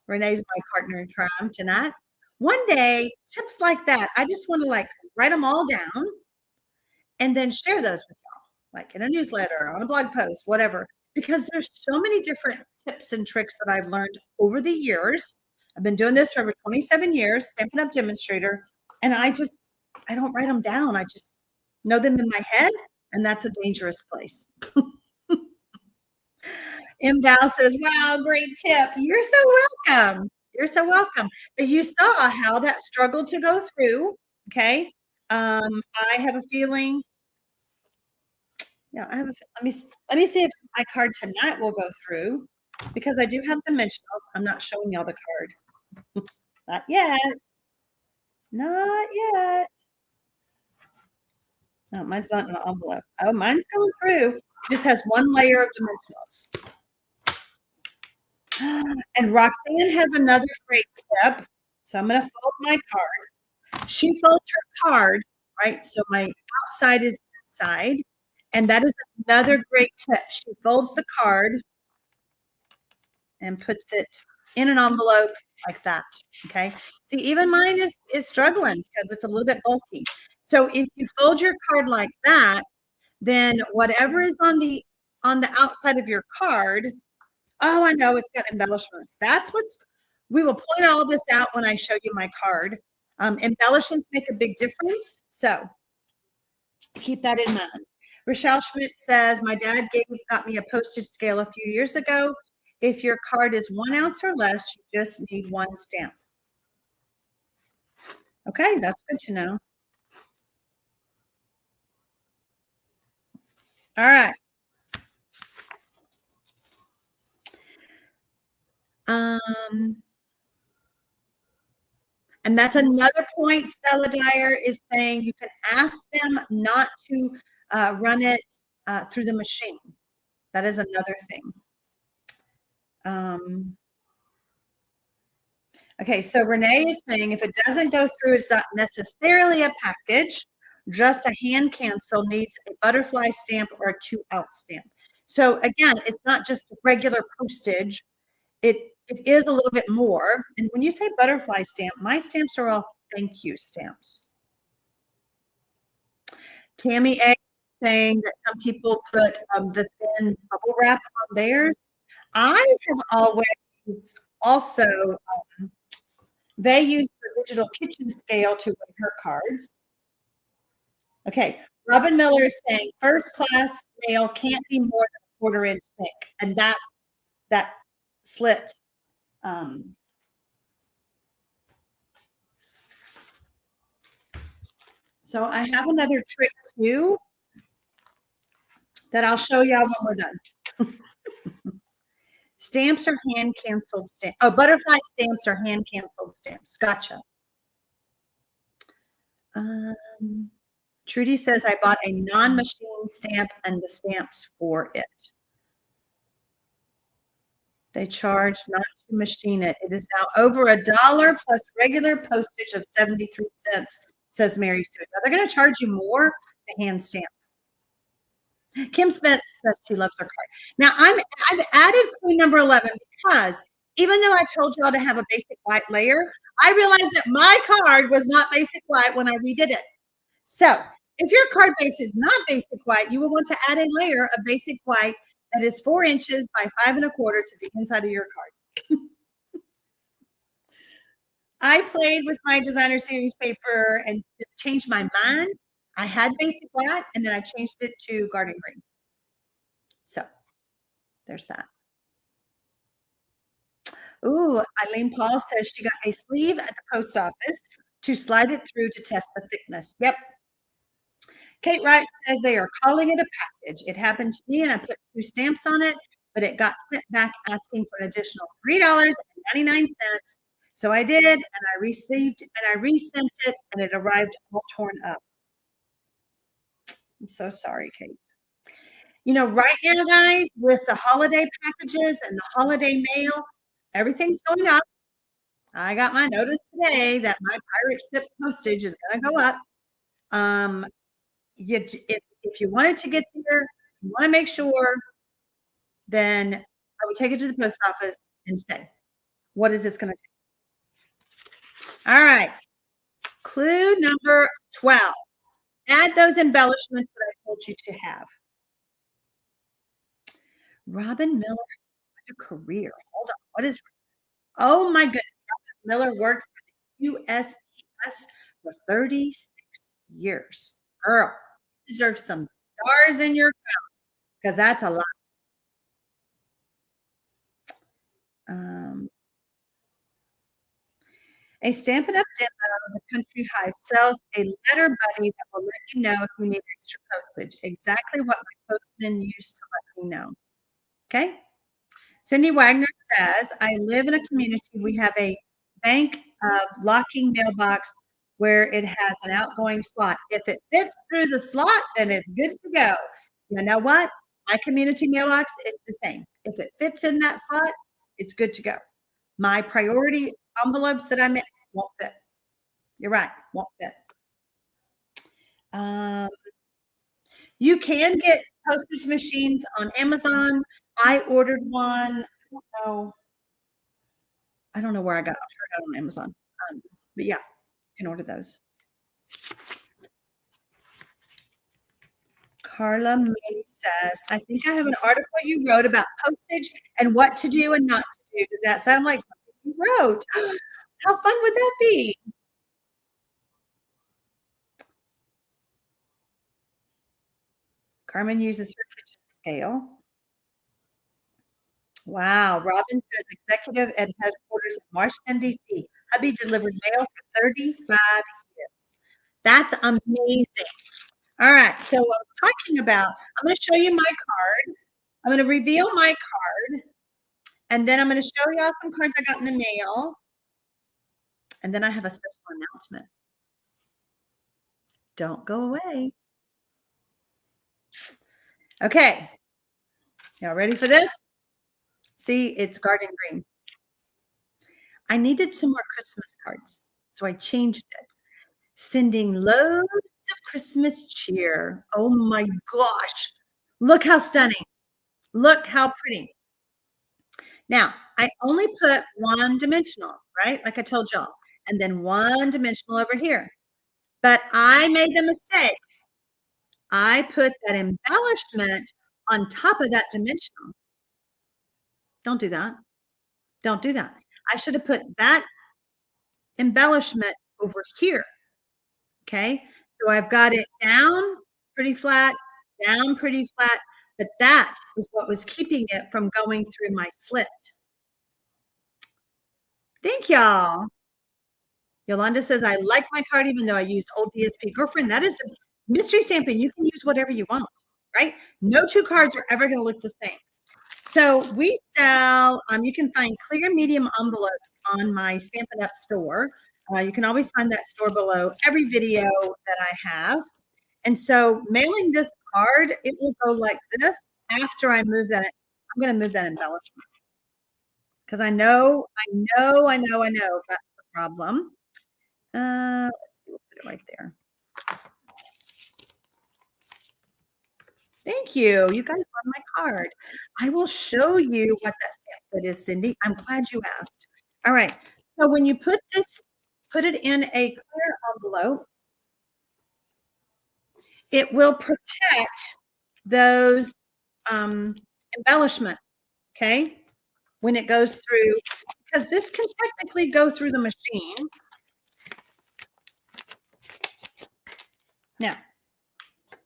my partner in crime tonight. One day, tips like that, I just want to write them all down and then share those with y'all, like in a newsletter, on a blog post, whatever, because there's so many different tips and tricks that I've learned over the years. I've been doing this for over 27 years, Stampin' Up! Demonstrator, and I don't write them down. I just know them in my head, and that's a dangerous place. Val says, wow, great tip. You're so welcome. You're so welcome. But you saw how that struggled to go through. Okay. I have a feeling. Yeah, let me see if my card tonight will go through, because I do have dimensional. I'm not showing y'all the card. Not yet. Not yet. No, mine's not in an envelope. Oh, mine's going through. It just has one layer of dimensionals. And Roxanne has another great tip. So I'm going to fold my card. She folds her card, right? So my outside is inside. And that is another great tip. She folds the card and puts it in an envelope like that. Okay. See, even mine is struggling because it's a little bit bulky. So if you fold your card like that, then whatever is on the outside of your card, oh, I know it's got embellishments. We will point all this out when I show you my card. Embellishments make a big difference. So keep that in mind. Rochelle Schmidt says, my dad got me a postage scale a few years ago. If your card is 1 ounce or less, you just need 1 stamp. Okay, that's good to know. All right. And that's another point Stella Dyer is saying. You can ask them not to run it through the machine. That is another thing. Okay, so Renee is saying if it doesn't go through, it's not necessarily a package. Just a hand cancel needs a butterfly stamp or a 2-ounce stamp. So again, it's not just regular postage. It is a little bit more. And when you say butterfly stamp, my stamps are all thank you stamps. Tammy A saying that some people put the thin bubble wrap on theirs. I have always also, they use the digital kitchen scale to weigh her cards. Okay, Robin Miller is saying first class mail can't be more than 1/4 inch thick, and that's that slit. So I have another trick too that I'll show y'all when we're done. Stamps are hand canceled stamps. Oh, butterfly stamps are hand canceled stamps. Gotcha. Trudy says I bought a non-machine stamp and the stamps for it. They charge not to machine it. It is now over $1 plus regular postage of 73 cents, says Mary Sue. Now they're going to charge you more to hand stamp. Kim Smith says she loves her card. Now I've added clue number 11 because even though I told y'all to have a basic white layer, I realized that my card was not basic white when I redid it. So if your card base is not basic white, you will want to add a layer of basic white that is 4 inches by 5 1/4 to the inside of your card. I played with my designer series paper and changed my mind. I had basic black and then I changed it to garden green. So there's that. Ooh, Eileen Paul says she got a sleeve at the post office to slide it through to test the thickness. Yep. Kate Wright says they are calling it a package. It happened to me and I put 2 stamps on it, but it got sent back asking for an additional $3.99. So I did, and I received and I resent it, and it arrived all torn up. I'm so sorry, Kate. You know, right now, guys, with the holiday packages and the holiday mail, everything's going up. I got my notice today that my pirate ship postage is going to go up. If you want it to get there, you want to make sure, then I would take it to the post office and say, what is this going to take? All right. Clue number 12. Add those embellishments that I told you to have. Robin Miller had a career. Hold on. What is? Oh my goodness. Robin Miller worked for the USPS for 36 years. Girl, you deserve some stars in your crown because that's a lot. A Stampin' Up! Demo of the Country Hive sells a letter buddy that will let you know if you need extra postage. Exactly what my postman used to let me know. Okay. Cindy Wagner says, I live in a community. We have a bank of locking mailbox where it has an outgoing slot. If it fits through the slot, then it's good to go. You know what? My community mailbox is the same. If it fits in that slot, it's good to go. My priority envelopes that I'm in won't fit. You're right, won't fit. You can get postage machines on Amazon. I ordered one. I don't know where I got it. I got it on Amazon. But yeah, you can order those. Carla May says, I think I have an article you wrote about postage and what to do and not to do. Does that sound like something you wrote? How fun would that be? Carmen uses her kitchen scale. Wow. Robin says executive at headquarters in Washington, D.C. Hubby delivered mail for 35 years. That's amazing. All right. So I'm talking about, I'm going to show you my card. I'm going to reveal my card. And then I'm going to show y'all some cards I got in the mail. And then I have a special announcement. Don't go away. Okay. Y'all ready for this? See, it's garden green. I needed some more Christmas cards, so I changed it. Sending loads of Christmas cheer. Oh my gosh. Look how stunning. Look how pretty. Now, I only put one dimensional, right? Like I told y'all, and then one dimensional over here. But I made the mistake. I put that embellishment on top of that dimensional. Don't do that. Don't do that. I should have put that embellishment over here. Okay. So I've got it down pretty flat, down pretty flat, but that is what was keeping it from going through my slit. Thank y'all. Yolanda says, I like my card even though I used old DSP. Girlfriend, that is the mystery stamping. You can use whatever you want, right? No 2 cards are ever going to look the same. So we sell, you can find clear medium envelopes on my Stampin' Up! Store. You can always find that store below every video that I have. And so mailing this card, it will go like this after I move that. I'm going to move that embellishment because I know that's the problem. Let's see, we'll put it right there. Thank you. You guys love my card. I will show you what that stamp set is, Cindy. I'm glad you asked. All right. So when you put it in a clear envelope, it will protect those embellishment, okay? When it goes through, because this can technically go through the machine. Now,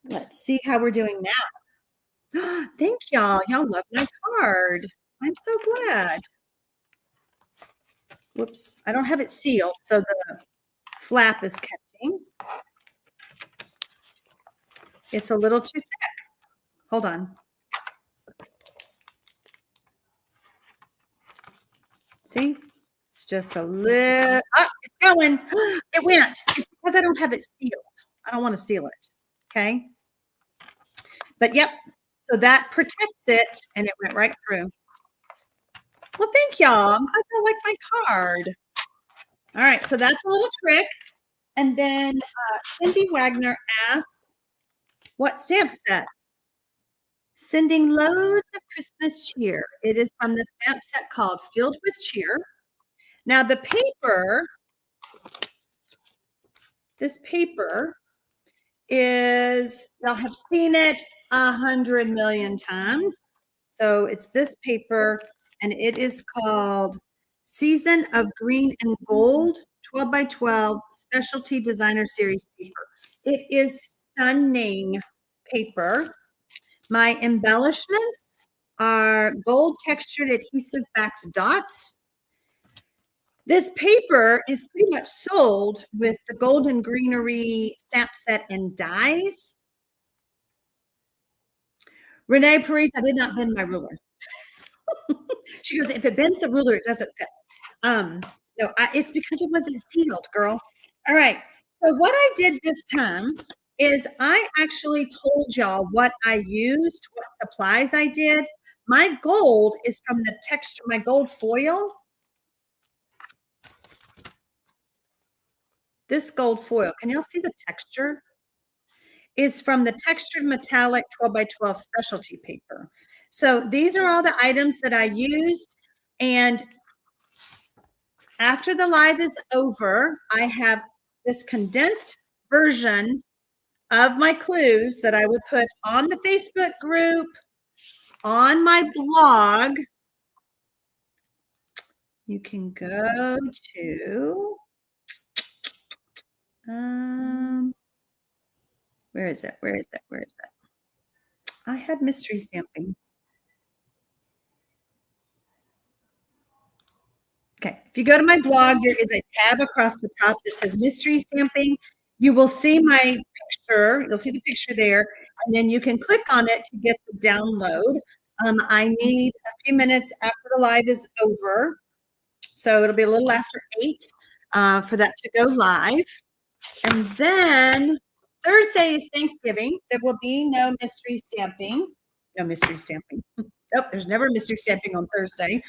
let's see how we're doing now. Thank y'all. Y'all love my card. I'm so glad. Whoops, I don't have it sealed, so the flap is catching. It's a little too thick. Hold on. See? It's just a little, oh, it's going. It went. It's because I don't have it sealed. I don't want to seal it. Okay. But yep. So that protects it and it went right through. Well, thank y'all. I'm glad you like my card. All right. So that's a little trick. And then Cindy Wagner asked, what stamp set? Sending loads of Christmas cheer. It is from the stamp set called Filled with Cheer. Now the paper, this paper is, y'all have seen it 100 million times. So it's this paper and it is called Season of Green and Gold 12 by 12 Specialty Designer Series paper. It is stunning paper. My embellishments are gold textured adhesive backed dots. This paper is pretty much sold with the Golden Greenery stamp set and dies. Renee Paris, I did not bend my ruler. She goes, if it bends the ruler, it doesn't fit. No, it's because it wasn't sealed, girl. All right. So what I did this time is I actually told y'all what I used, what supplies I did. My gold is from the texture, my gold foil. This gold foil, can y'all see the texture? Is from the textured metallic 12 by 12 specialty paper. So these are all the items that I used. And after the live is over, I have this condensed version of my clues that I would put on the Facebook group, on my blog. You can go to, where is it? Where is it? Where is it? I had mystery stamping. Okay, if you go to my blog, there is a tab across the top that says mystery stamping. You will see my picture. You'll see the picture there, and then you can click on it to get the download. I need a few minutes after the live is over, so it'll be a little after 8 for that to go live. And then Thursday is Thanksgiving. There will be no mystery stamping. No mystery stamping. Nope, there's never mystery stamping on Thursday.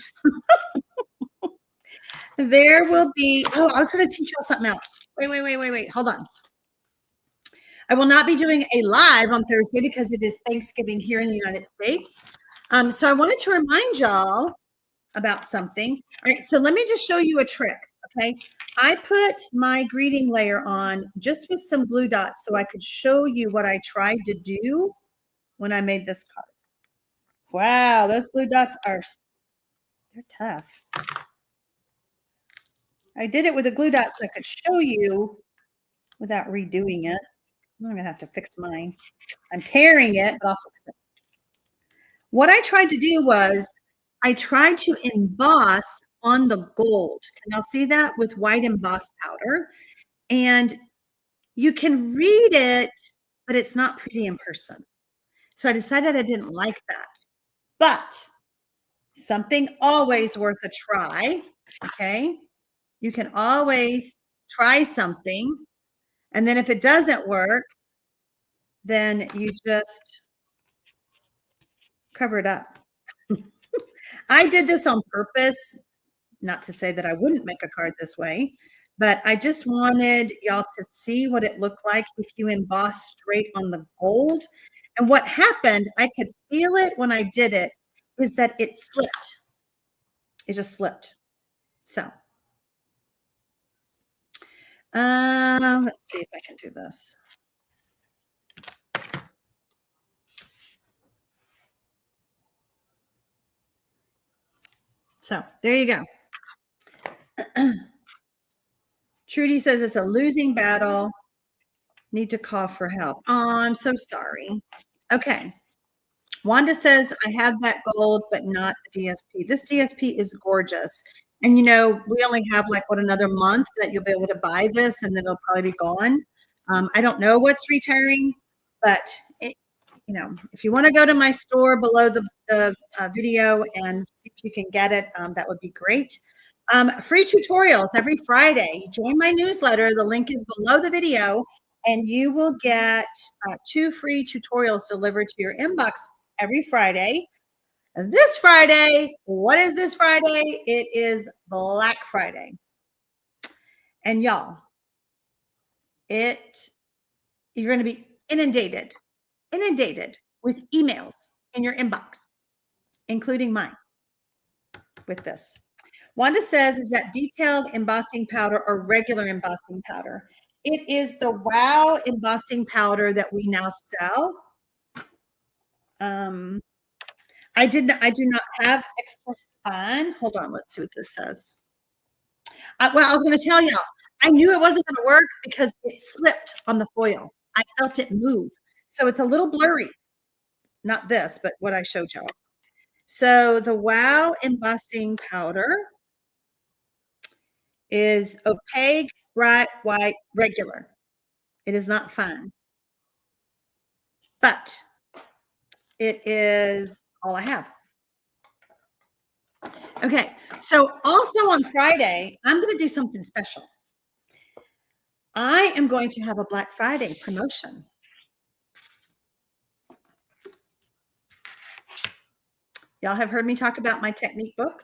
There will be, oh, I was going to teach you something else. Wait. Hold on. I will not be doing a live on Thursday because it is Thanksgiving here in the United States. So I wanted to remind y'all about something. All right, so let me just show you a trick, okay? I put my greeting layer on just with some glue dots so I could show you what I tried to do when I made this card. Wow, those glue dots are, they're tough. I did it with a glue dot so I could show you without redoing it. I'm going to have to fix mine. I'm tearing it, but I'll fix it. What I tried to do was I tried to emboss on the gold. Can y'all see that with white emboss powder? And you can read it, but it's not pretty in person. So I decided I didn't like that. But something always worth a try, okay? You can always try something. And then if it doesn't work, then you just cover it up. I did this on purpose, not to say that I wouldn't make a card this way, but I just wanted y'all to see what it looked like if you emboss straight on the gold. And what happened, I could feel it when I did it, is that it slipped. It just slipped. So let's see if I can do this. So there you go. Trudy says it's a losing battle. Need to call for help. Oh, I'm so sorry. Okay. Wanda says, I have that gold, but not the DSP. This DSP is gorgeous. And, we only have like, another month that you'll be able to buy this, and then it'll probably be gone. I don't know what's retiring, but, if you want to go to my store below the video and see if you can get it, that would be great. Free tutorials every Friday. Join my newsletter. The link is below the video, and you will get 2 free tutorials delivered to your inbox every Friday. This Friday, what is this Friday? It is Black Friday. And y'all, you're going to be inundated with emails in your inbox, including mine, with this. Wanda says, is that detailed embossing powder or regular embossing powder? It is the Wow embossing powder that we now sell. I do not have extra fun. Hold on, let's see what this says. Well, I was going to tell y'all, I knew it wasn't going to work because it slipped on the foil. I felt it move. So it's a little blurry. Not this, but what I showed y'all. So the Wow embossing powder is opaque, bright, white, regular. It is not fine. But it is all I have. Okay, so also on Friday, I'm going to do something special. I am going to have a Black Friday promotion. Y'all have heard me talk about my technique book.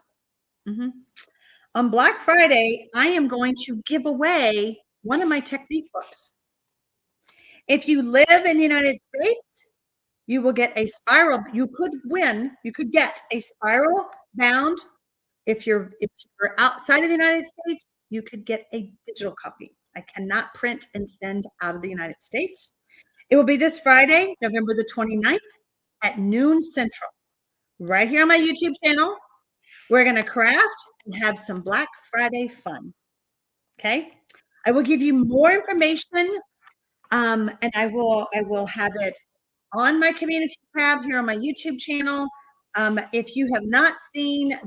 On Black Friday, I am going to give away one of my technique books. If you live in the United States, you will get a spiral. You could get a spiral bound. If you're outside of the United States, you could get a digital copy. I cannot print and send out of the United States. It will be this Friday, November the 29th at noon Central, right here on my YouTube channel. We're going to craft and have some Black Friday fun. Okay. I will give you more information, and I will have it on my community tab here on my YouTube channel. If you have not seen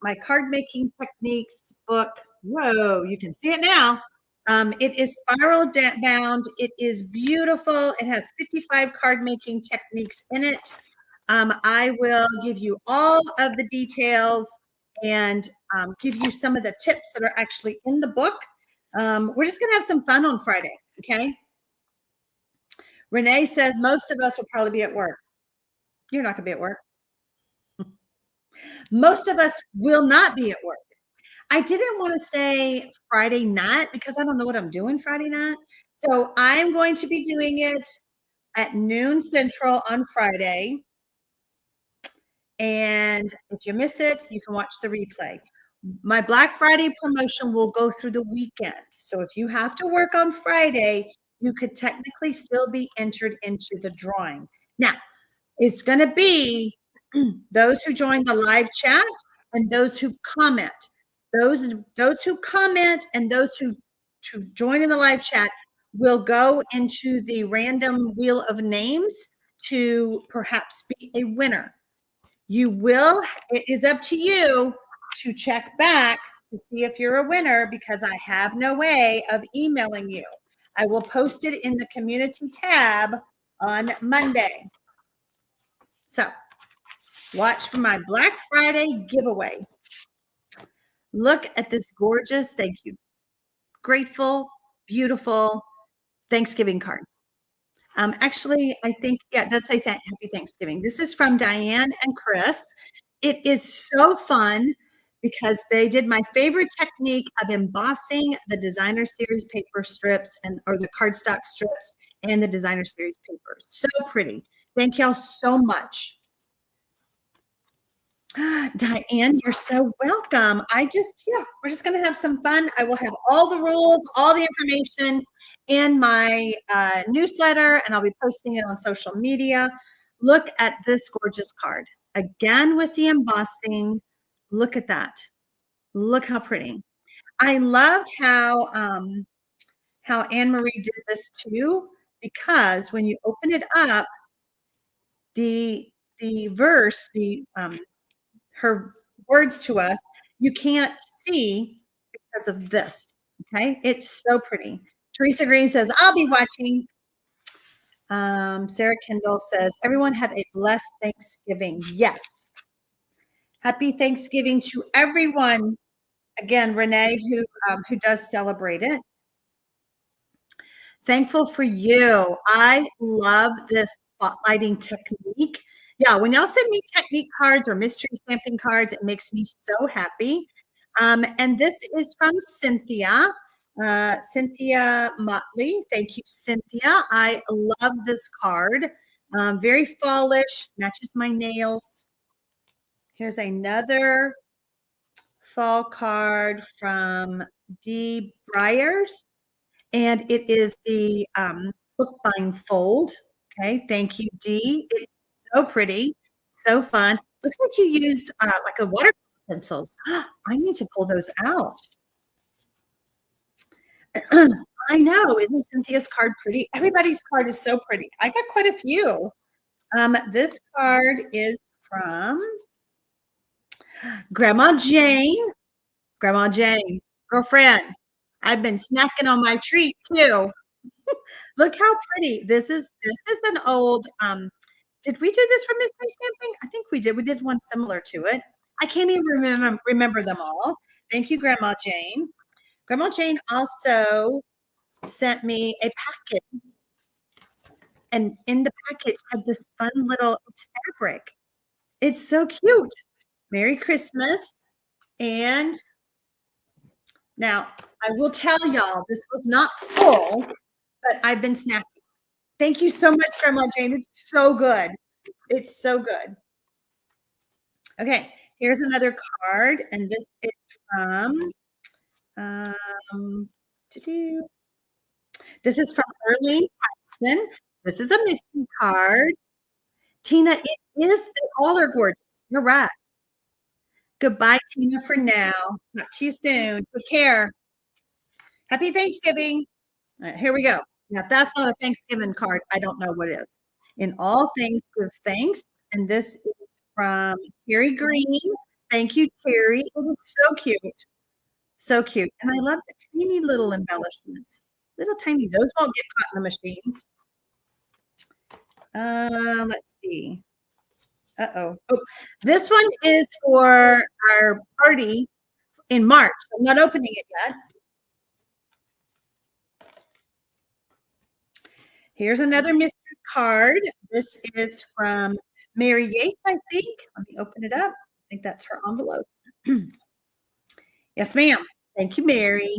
my card making techniques book, whoa, you can see it now. It is spiral bound. It is beautiful. It has 55 card making techniques in it. I will give you all of the details and give you some of the tips that are actually in the book. We're just going to have some fun on Friday, okay? Renee says most of us will probably be at work. You're not going to be at work. Most of us will not be at work. I didn't want to say Friday night because I don't know what I'm doing Friday night. So I'm going to be doing it at noon Central on Friday. And if you miss it, you can watch the replay. My Black Friday promotion will go through the weekend. So if you have to work on Friday, you could technically still be entered into the drawing. Now, it's going to be those who join the live chat and those who comment. Those who comment and those who join in the live chat will go into the random wheel of names to perhaps be a winner. It is up to you to check back to see if you're a winner because I have no way of emailing you. I will post it in the community tab on Monday. So watch for my Black Friday giveaway. Look at this gorgeous, thank you, grateful, beautiful Thanksgiving card. Actually, I think, yeah, it does say Happy Thanksgiving. This is from Diane and Chris. It is so fun because they did my favorite technique of embossing the designer series paper strips or the cardstock strips and the designer series paper. So pretty. Thank y'all so much. Diane, you're so welcome. We're just going to have some fun. I will have all the rules, all the information in my newsletter, and I'll be posting it on social media. Look at this gorgeous card. Again, with the embossing. Look at that. Look how pretty. I loved how Anne Marie did this too, because when you open it up, the verse, her words to us, you can't see because of this. Okay, it's so pretty. Teresa Green says, "I'll be watching." Sarah Kendall says, "Everyone have a blessed Thanksgiving." Yes, happy Thanksgiving to everyone. Again, Renee, who does celebrate it. Thankful for you. I love this spotlighting technique. Yeah, when y'all send me technique cards or mystery stamping cards, it makes me so happy. And this is from Cynthia. Cynthia Motley. Thank you, Cynthia. I love this card. Very fallish, matches my nails. Here's another fall card from Dee Briers. And it is the bookbind fold. Okay, thank you, Dee. It's so pretty, so fun. Looks like you used like a watercolor pencils. I need to pull those out. I know, isn't Cynthia's card pretty? Everybody's card is so pretty. I got quite a few. This card is from Grandma Jane. Grandma Jane, girlfriend, I've been snacking on my treat too. Look how pretty. This is an old, did we do this for mystery stamping? I think we did. We did one similar to it. I can't even remember them all. Thank you, Grandma Jane. Grandma Jane also sent me a packet. And in the package had this fun little fabric. It's so cute. Merry Christmas. And now I will tell y'all, this was not full, but I've been snacking. Thank you so much, Grandma Jane. It's so good. It's so good. Okay, here's another card, and this is from this is from Erlene Tyson. This is a mystery card. Tina, it is, they all are gorgeous. You're right. Goodbye, Tina, for now. Talk to you soon. Take care. Happy Thanksgiving. All right, here we go. Now, if that's not a Thanksgiving card, I don't know what is. In all things, give thanks. And this is from Terry Green. Thank you, Terry. It was so cute. So cute. And I love the tiny little embellishments. Little tiny. Those won't get caught in the machines. Let's see. Uh-oh. Oh, this one is for our party in March. I'm not opening it yet. Here's another mystery card. This is from Mary Yates, I think. Let me open it up. I think that's her envelope. Yes, ma'am. Thank you, Mary.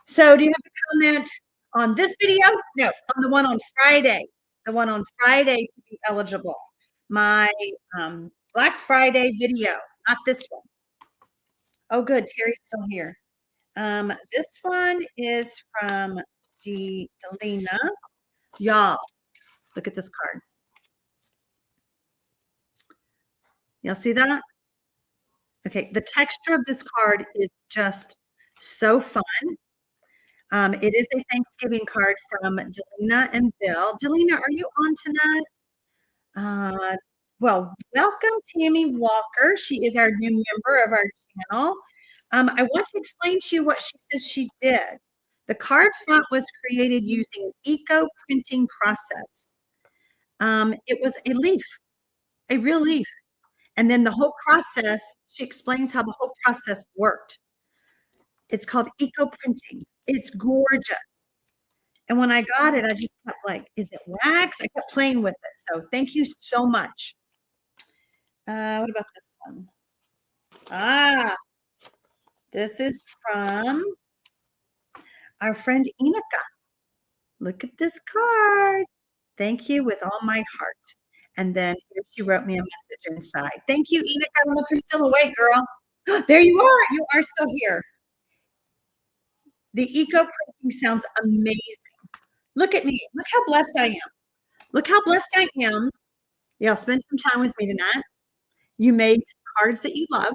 So do you have a comment on this video? No, on the one on Friday. The one on Friday to be eligible. My Black Friday video, not this one. Oh, good. Terry's still here. This one is from Delina. Y'all, look at this card. Y'all see that? Okay, the texture of this card is just so fun. It is a Thanksgiving card from Delina and Bill. Delina, are you on tonight? Well, welcome Tammy Walker. She is our new member of our channel. I want to explain to you what she said she did. The card font was created using an eco printing process. It was a leaf, a real leaf. And then the whole process, she explains how the whole process worked. It's called eco printing. It's gorgeous. And when I got it, I just kept like, is it wax? I kept playing with it. So thank you so much. What about this one? This is from our friend Inika. Look at this card. Thank you with all my heart. And then here she wrote me a message inside. Thank you, Inika. I don't know if you're still awake, girl. There you are. You are still here. The eco printing sounds amazing. Look at me. Look how blessed I am. Look how blessed I am. Y'all spend some time with me tonight. You made cards that you love.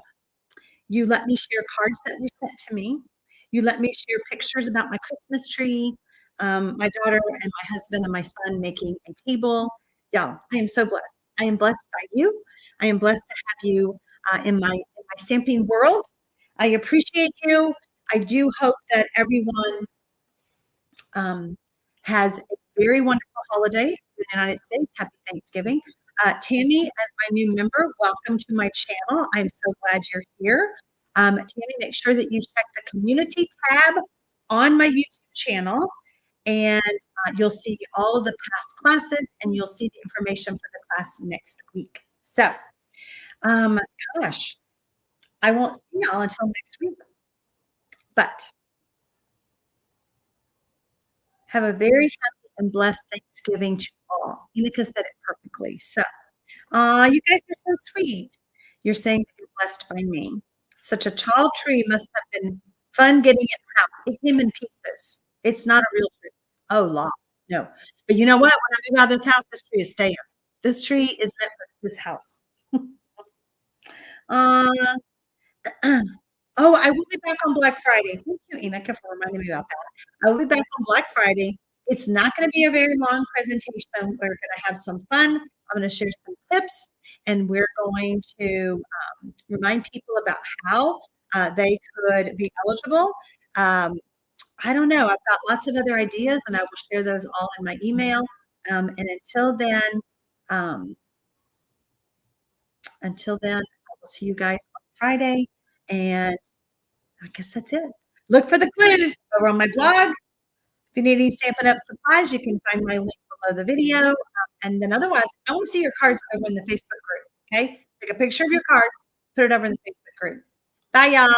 You let me share cards that were sent to me. You let me share pictures about my Christmas tree, my daughter and my husband and my son making a table. Y'all, I am so blessed. I am blessed by you. I am blessed to have you in my stamping world. I appreciate you. I do hope that everyone has a very wonderful holiday in the United States. Happy Thanksgiving. Tammy, as my new member, welcome to my channel. I'm so glad you're here. Tammy, make sure that you check the community tab on my YouTube channel, and you'll see all of the past classes, and you'll see the information for the class next week. So, gosh, I won't see y'all until next week, but have a very happy and blessed Thanksgiving to all. Unica said it perfectly. So, you guys are so sweet. You're saying that you're blessed by me. Such a tall tree must have been fun getting in the house. It came in pieces. It's not a real tree. Oh, law. No. But you know what? When I move out of this house, this tree is staying. This tree is meant for this house. uh, Oh, I will be back on Black Friday. Thank you, Enoch, for reminding me about that. I will be back on Black Friday. It's not going to be a very long presentation. We're going to have some fun. I'm going to share some tips, and we're going to remind people about how they could be eligible. I don't know. I've got lots of other ideas, and I will share those all in my email. And until then, I will see you guys on Friday. And I guess that's it. Look for the clues over on my blog. If you need any Stampin' Up! Supplies, you can find my link below the video. And then otherwise, I want to see your cards over in the Facebook group. Okay? Take a picture of your card, put it over in the Facebook group. Bye, y'all.